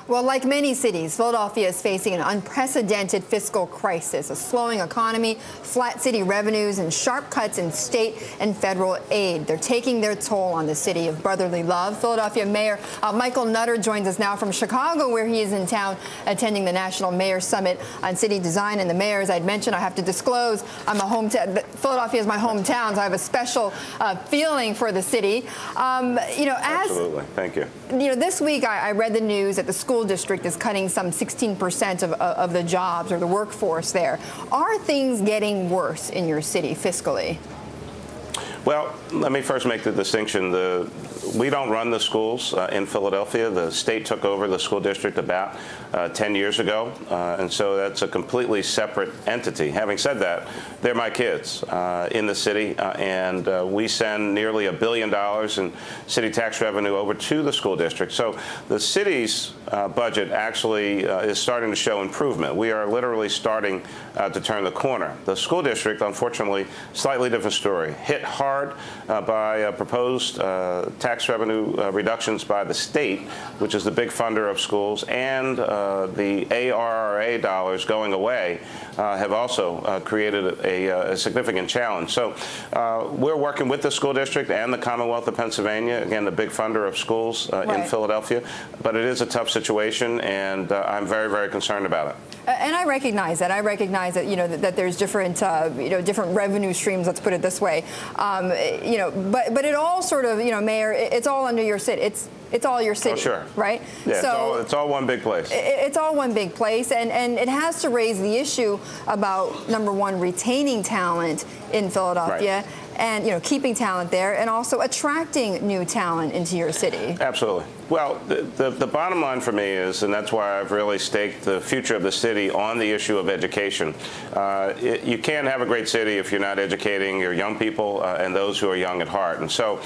Well, like many cities, Philadelphia is facing an unprecedented fiscal crisis, a slowing economy, flat city revenues, and sharp cuts in state and federal aid. They're taking their toll on the city of brotherly love. Philadelphia Mayor Michael Nutter joins us now from Chicago, where he is in town attending the National Mayor Summit on City Design. And the mayor, as I'd mentioned, I have to disclose, Philadelphia is my hometown, so I have a special feeling for the city. Absolutely. Thank you. This week I read the news that the school district is cutting some 16% of the jobs or the workforce there. Are things getting worse in your city fiscally? Well, let me first make the distinction. We don't run the schools in Philadelphia. The state took over the school district about 10 years ago, and so that's a completely separate entity. Having said that, they're my kids in the city, and we send nearly $1 billion in city tax revenue over to the school district. So the city's budget actually is starting to show improvement. We are literally starting to turn the corner. The school district, unfortunately, slightly different story. Hit hard by proposed tax revenue reductions by the state, which is the big funder of schools, and the ARRA dollars going away have also created a significant challenge. So we're working with the school district and the Commonwealth of Pennsylvania, again, the big funder of schools in Philadelphia. But it is a tough situation, and I'm very, very concerned about it. And I recognize that. I recognize that, that there's different, different revenue streams. Let's put it this way. But it all sort of, Mayor, it's all under your city. It's all your city, sure. Right? Yeah, so it's all one big place. It's all one big place, and it has to raise the issue about, number one, retaining talent in Philadelphia, and keeping talent there, and also attracting new talent into your city. Absolutely. Well, the bottom line for me is, and that's why I've really staked the future of the city on the issue of education. You can't have a great city if you're not educating your young people and those who are young at heart. And so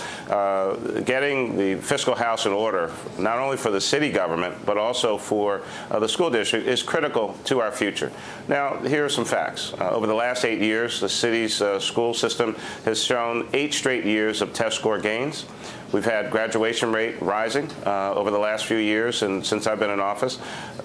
getting the fiscal house in order, not only for the city government, but also for the school district, is critical to our future. Now, here are some facts. Over the last 8 years, the city's school system has shown 8 straight years of test score gains. We've had graduation rate rising over the last few years, and since I've been in office,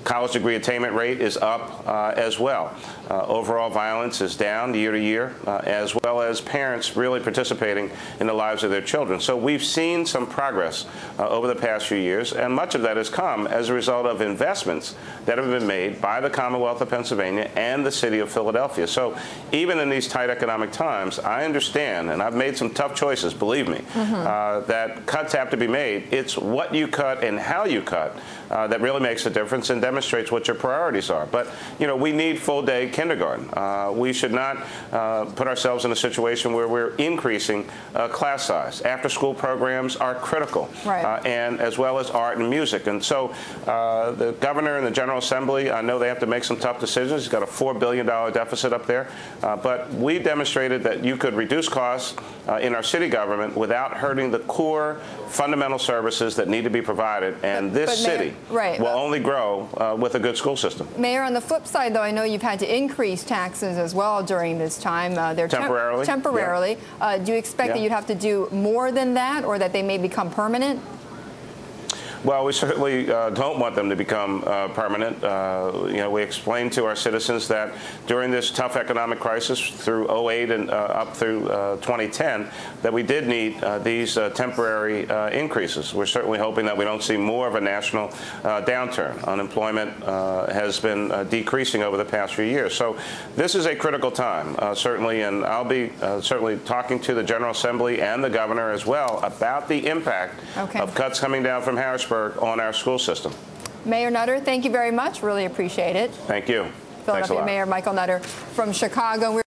college degree attainment rate is up as well. Overall violence is down year to year, as well as parents really participating in the lives of their children. So we've seen some progress over the past few years, and much of that has come as a result of investments that have been made by the Commonwealth of Pennsylvania and the city of Philadelphia. So even in these tight economic times, I understand, and I've made some tough choices, believe me, that cuts have to be made. It's what you cut and how you cut that really makes a difference and demonstrates what your priorities are. But, we need full-day kindergarten. We should not put ourselves in a situation where we're increasing class size. After-school programs are critical, and as well as art and music. And so the governor and the General Assembly, I know they have to make some tough decisions. He's got a $4 billion deficit up there. But we demonstrated that you could reduce costs in our city government without hurting the core fundamental services that need to be provided, and this city will only grow with a good school system. Mayor, on the flip side, though, I know you've had to increase taxes as well during this time. They're temporarily. Temporarily. Yeah. Do you expect that you'd have to do more than that, or that they may become permanent? Well, we certainly don't want them to become permanent. We explained to our citizens that during this tough economic crisis through 2008 and up through 2010, that we did need these temporary increases. We're certainly hoping that we don't see more of a national downturn. Unemployment has been decreasing over the past few years. So this is a critical time, certainly, and I'll be certainly talking to the General Assembly and the governor as well about the impact of cuts coming down from Harrisburg on our school system. Mayor Nutter, thank you very much. Really appreciate it. Thank you. Philadelphia Mayor Michael Nutter from Chicago.